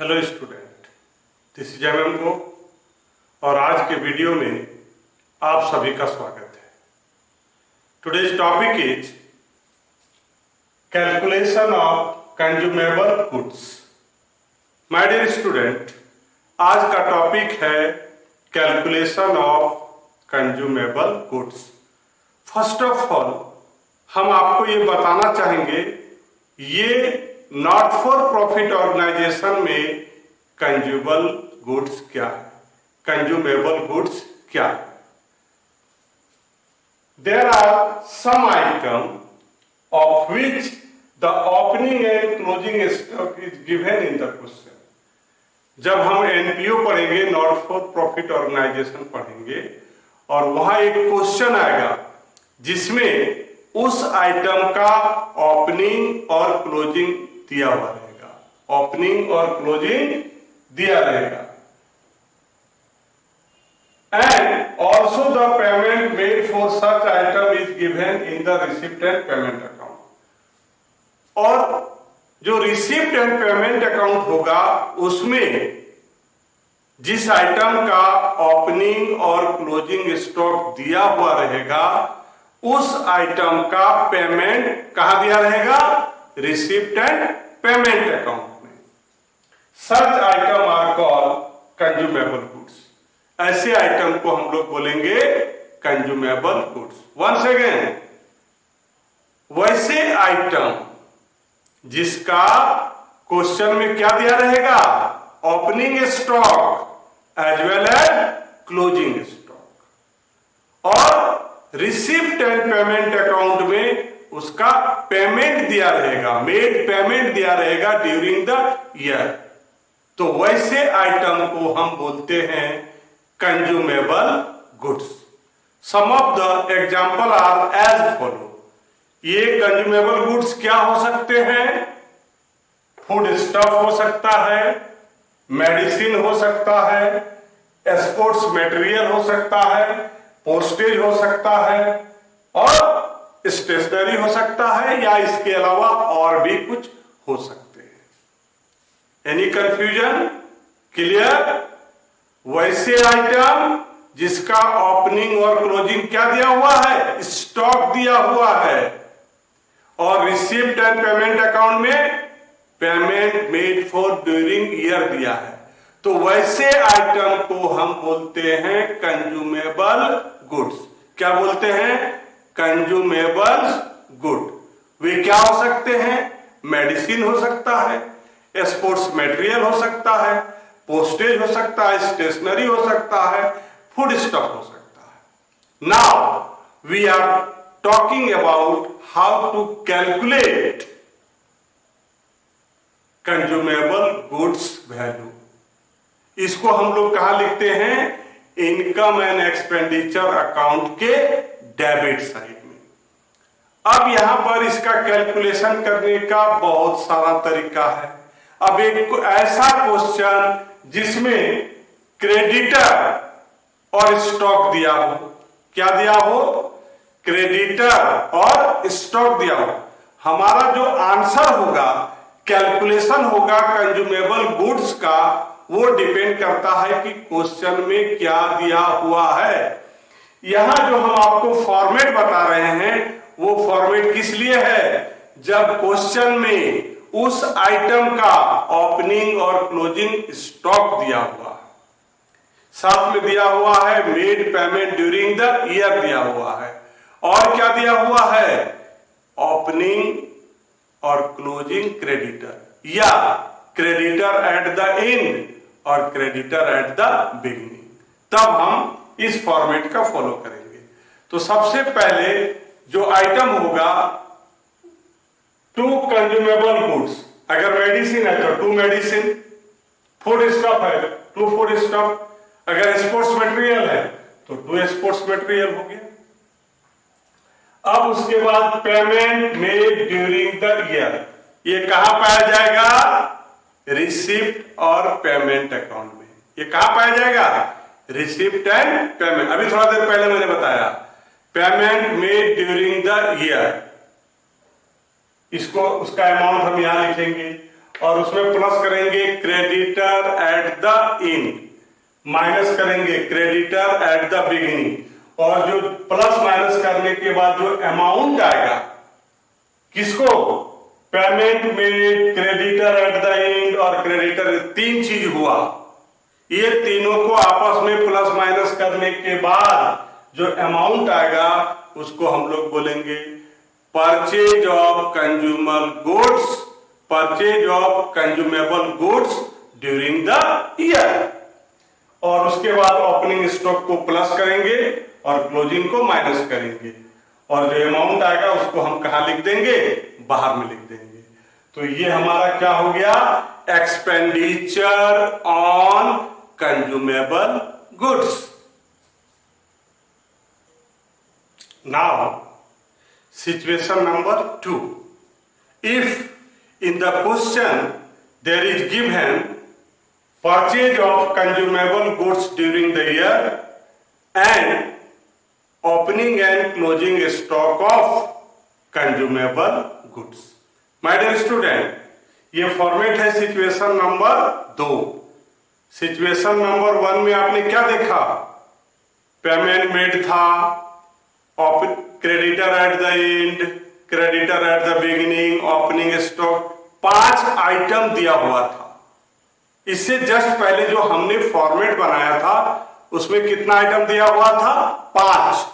Hello student, this is एम को और आज के वीडियो में आप सभी का स्वागत है। Today's topic is calculation of consumable goods. My dear student, आज का टॉपिक है calculation of consumable goods. First of all हम आपको ये बताना चाहेंगे, ये नॉट फॉर प्रॉफिट ऑर्गेनाइजेशन में कंज्यूमेबल गुड्स क्या है, कंज्यूमेबल गुड्स क्या है। There are some item of which the opening and closing stock is given in the question. जब हम एनपीओ पढ़ेंगे, नॉट फॉर प्रॉफिट ऑर्गेनाइजेशन पढ़ेंगे, और वहां एक क्वेश्चन आएगा जिसमें उस आइटम का ओपनिंग और क्लोजिंग दिया हुआ रहेगा, ओपनिंग और क्लोजिंग दिया रहेगा, and also the payment made for such item is given in the receipt and payment account. और जो रिसिप्ट एंड पेमेंट अकाउंट होगा उसमें जिस आइटम का ओपनिंग और क्लोजिंग स्टॉक दिया हुआ रहेगा उस आइटम का पेमेंट कहां दिया रहेगा, रिसिप्ट एंड पेमेंट अकाउंट में। Such item are called consumable goods. ऐसे आइटम को हम लोग बोलेंगे कंज्यूमेबल गुड्स। वंस अगेन, वैसे आइटम जिसका क्वेश्चन में क्या दिया रहेगा, opening stock as well as closing stock, और रिसिप्ट एंड पेमेंट अकाउंट में उसका पेमेंट दिया रहेगा, मेड पेमेंट दिया रहेगा ड्यूरिंग द ईयर। तो वैसे आइटम को हम बोलते हैं consumable goods. Some of the example are as follow. ये कंज्यूमेबल गुड्स क्या हो सकते हैं? फूड स्टफ हो सकता है, मेडिसिन हो सकता है, स्पोर्ट्स मटेरियल हो सकता है, पोस्टेज हो सकता है, और स्टेशनरी हो सकता है, या इसके अलावा और भी कुछ हो सकते हैं। Any confusion? क्लियर? वैसे आइटम जिसका ओपनिंग और क्लोजिंग क्या दिया हुआ है, स्टॉक दिया हुआ है, और रिसिप्ट एंड पेमेंट अकाउंट में payment made for during year दिया है, तो वैसे आइटम को हम बोलते हैं कंज्यूमेबल गुड्स। क्या बोलते हैं? Consumable good. वे क्या हो सकते हैं? मेडिसिन हो सकता है, स्पोर्ट्स मटेरियल हो सकता है, पोस्टेज हो सकता है, स्टेशनरी हो सकता है, फूड स्टॉक हो सकता है। Now we are talking about how to calculate consumable goods value. इसको हम लोग कहां लिखते हैं? इनकम एंड एक्सपेंडिचर अकाउंट के डेबिट साइड में। अब यहां पर इसका कैलकुलेशन करने का बहुत सारा तरीका है। अब एक ऐसा क्वेश्चन जिसमें क्रेडिटर और स्टॉक दिया हो, क्या दिया हो? क्रेडिटर और स्टॉक दिया हो। हमारा जो आंसर होगा, कैलकुलेशन होगा कंज्यूमेबल गुड्स का, वो डिपेंड करता है कि क्वेश्चन में क्या दिया हुआ है। यहां जो हम आपको फॉर्मेट बता रहे हैं वो फॉर्मेट किस लिए है? जब क्वेश्चन में उस आइटम का ओपनिंग और क्लोजिंग स्टॉक दिया हुआ है, साथ में दिया हुआ है made payment during the year दिया हुआ है, और क्या दिया हुआ है? ओपनिंग और क्लोजिंग क्रेडिटर, या क्रेडिटर एट द एंड और क्रेडिटर एट द बिगिनिंग। तब हम इस फॉर्मेट का फॉलो करेंगे। तो सबसे पहले जो आइटम होगा, टू कंज्यूमेबल गुड्स। अगर मेडिसिन है तो टू मेडिसिन, फूड स्टफ है टू फूड स्टफ, अगर स्पोर्ट्स मटेरियल है तो टू स्पोर्ट्स मटेरियल हो गया। अब उसके बाद payment made during the year, ये कहां पाया जाएगा? रिसिप्ट और पेमेंट अकाउंट में। ये कहां पाया जाएगा? Receipt and payment. अभी थोड़ा देर पहले मैंने बताया, payment made during the year, इसको उसका अमाउंट हम यहां लिखेंगे, और उसमें प्लस करेंगे creditor at the and, minus करेंगे क्रेडिटर एट द बिगिनिंग, और जो प्लस माइनस करने के बाद जो अमाउंट आएगा किसको, पेमेंट में क्रेडिटर एट द एंड और क्रेडिटर, तीन चीज हुआ, ये तीनों को आपस में प्लस माइनस करने के बाद जो अमाउंट आएगा उसको हम लोग बोलेंगे purchase of consumer goods, purchase of consumable goods during the year, और उसके बाद ओपनिंग स्टॉक को प्लस करेंगे और क्लोजिंग को माइनस करेंगे, और जो अमाउंट आएगा उसको हम कहां लिख देंगे, बाहर में लिख देंगे। तो ये हमारा क्या हो गया, expenditure on consumable goods. Now situation number 2, if in the question there is given purchase of consumable goods during the year and opening and closing stock of consumable goods. My dear student, ये format है situation number 2। Situation number 1 में आपने क्या देखा, payment made था, creditor at the end, creditor at the beginning, opening stock, 5 item दिया हुआ था। इससे जस्ट पहले जो हमने फॉर्मेट बनाया था उसमें कितना आइटम दिया हुआ था, 5,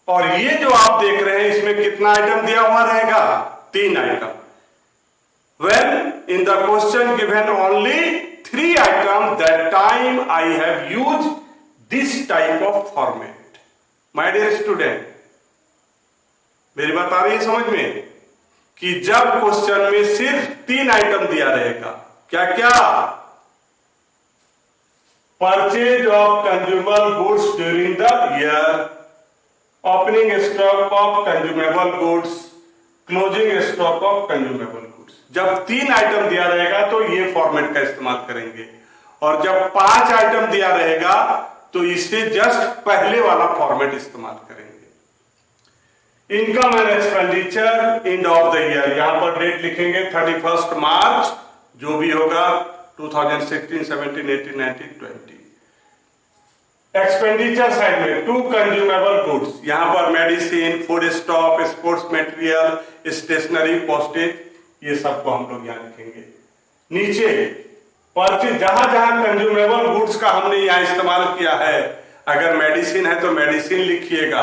और ये जो आप देख रहे हैं इसमें कितना आइटम दिया हुआ रहेगा, 3 item. When in the question given only 3 items, that time I have used this type of format. My dear student, मेरी बात आ रही है समझ में, कि जब क्वेश्चन में सिर्फ 3 आइटम दिया रहेगा, क्या क्या, purchase of consumer goods during the year, opening stock of consumable goods, closing stock of consumable goods. जब 3 आइटम दिया रहेगा तो ये फॉर्मेट का इस्तेमाल करेंगे, और जब 5 आइटम दिया रहेगा तो इससे जस्ट पहले वाला फॉर्मेट इस्तेमाल करेंगे। Income and expenditure end of the year, यहां पर डेट लिखेंगे 31 मार्च, जो भी होगा 2016, 17, 18, 19, 20। एक्सपेंडिचर साइड में टू कंज्यूमेबल गुड्स, यहां पर medicine, food stock, sports material, stationery, postage, ये सबको हम लोग यहां लिखेंगे। नीचे परचेज, जहां जहां कंज्यूमेबल गुड्स का हमने यहां इस्तेमाल किया है, अगर मेडिसिन है तो मेडिसिन लिखिएगा,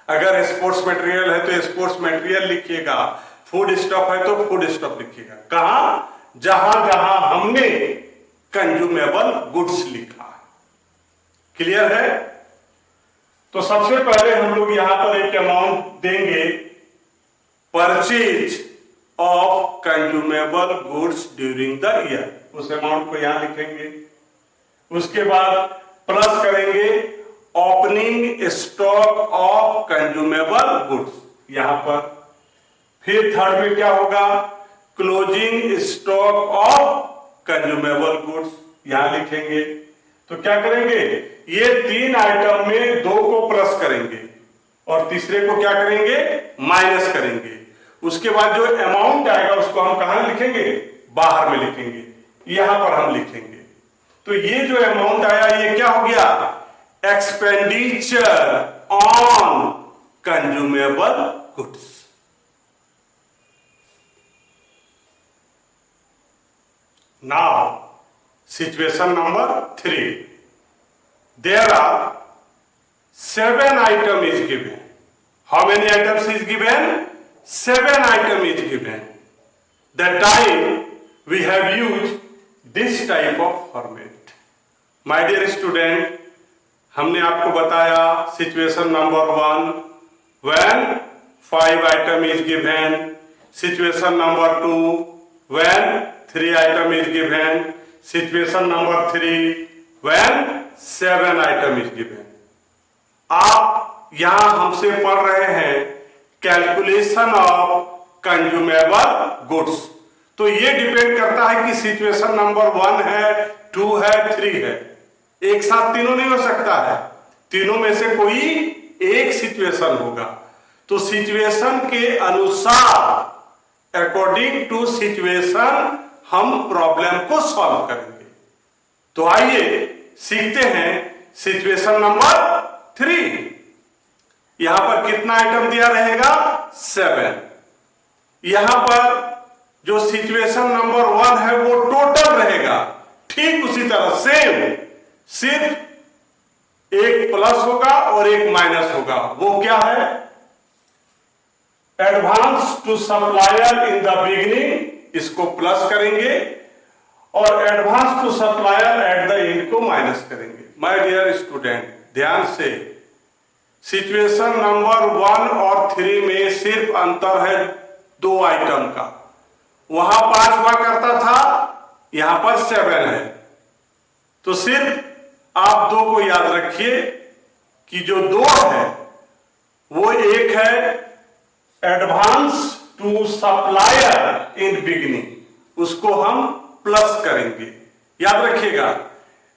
अगर स्पोर्ट्स मटेरियल है तो स्पोर्ट्स मटेरियल लिखिएगा, फूड स्टॉक है तो फूड स्टॉक लिखिएगा। कहां, जहां जहां हमने कंज्यूमेबल गुड्स लिखा है। क्लियर है? तो सबसे पहले हम लोग यहां पर एक अमाउंट देंगे, purchase of consumable goods during the year, उस अमाउंट को यहां लिखेंगे। उसके बाद प्लस करेंगे opening stock of consumable goods यहां पर। फिर थर्ड में क्या होगा, closing stock of consumable goods यहां लिखेंगे। तो क्या करेंगे, ये 3 आइटम में 2 को प्लस करेंगे और तीसरे को क्या करेंगे, माइनस करेंगे। उसके बाद जो अमाउंट आएगा उसको हम कहां लिखेंगे, बाहर में लिखेंगे, यहां पर हम लिखेंगे। तो ये जो अमाउंट आया ये क्या हो गया, expenditure on consumable goods. Now situation number 3, there are 7 item is given. How many items is given? 7 item is given. The time we have used this type of format. My dear student, हमने आपको बताया situation number 1 when 5 item is given, situation number 2 when 3 item is given, situation number 3 when 7 item is given. आप यहां हमसे पढ़ रहे हैं calculation of consumable goods. तो ये डिपेंड करता है कि सिचुएशन नंबर 1 है, 2 है, 3 है, एक साथ तीनों नहीं हो सकता है, तीनों में से कोई एक सिचुएशन होगा। तो सिचुएशन के अनुसार, अकॉर्डिंग टू सिचुएशन, हम प्रॉब्लम को सॉल्व करेंगे। तो आइए सीखते हैं सिचुएशन नंबर 3। यहां पर कितना आइटम दिया रहेगा? 7। यहां पर जो सिचुएशन नंबर 1 है वो टोटल रहेगा, ठीक उसी तरह सेम, सिर्फ एक प्लस होगा और एक माइनस होगा। वो क्या है? Advance to supplier in the beginning, इसको प्लस करेंगे, और advance to supplier at the end को माइनस करेंगे। माय डियर स्टूडेंट, ध्यान से, सिचुएशन नंबर 1 और 3 में सिर्फ अंतर है 2 आइटम का। वहां 5 हुआ करता था, यहां पर 7 है। तो सिर्फ आप 2 को याद रखिए कि जो 2 है वो एक है advance to supplier in beginning, उसको हम प्लस करेंगे। याद रखिएगा,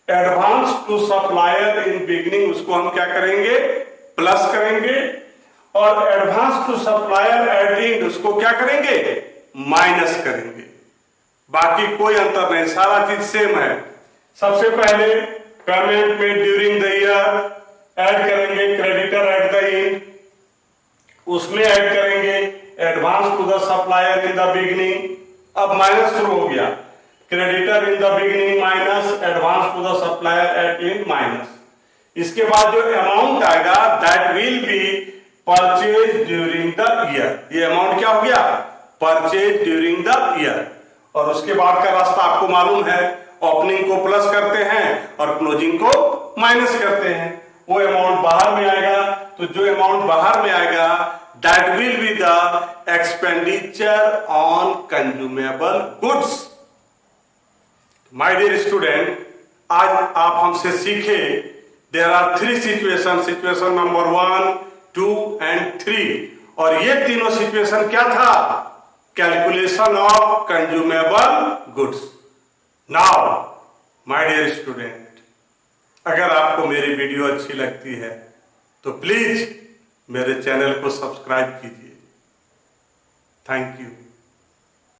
advance to supplier in beginning, उसको हम क्या करेंगे? प्लस करेंगे। और advance to supplier at end, उसको क्या करेंगे? माइनस करेंगे। बाकी कोई अंतर नहीं, सारा चीज सेम है। सबसे पहले पेमेंट में ड्यूरिंग द ईयर ऐड करेंगे क्रेडिटर एट द एंड, उसमें ऐड करेंगे advance to the supplier in the beginning. अब माइनस शुरू हो गया, creditor in the beginning minus advance to the supplier at end minus. इसके बाद जो अमाउंट आएगा that will be purchase during the year. ये अमाउंट क्या हो गया? Purchase during the year. और उसके बाद का रास्ता आपको मालूम है, ओपनिंग को प्लस करते हैं और क्लोजिंग को माइनस करते हैं। वो अमाउंट बाहर में आएगा, तो जो अमाउंट बाहर में आएगा that will be the expenditure on consumable goods. My dear student, आज आप हमसे सीखे there are 3 situation, situation number 1, 2 and 3। और ये तीनों सिचुएशन क्या था? Calculation of consumable goods. Now my dear student, अगर आपको मेरी वीडियो अच्छी लगती है तो प्लीज मेरे चैनल को सब्सक्राइब कीजिए। Thank you.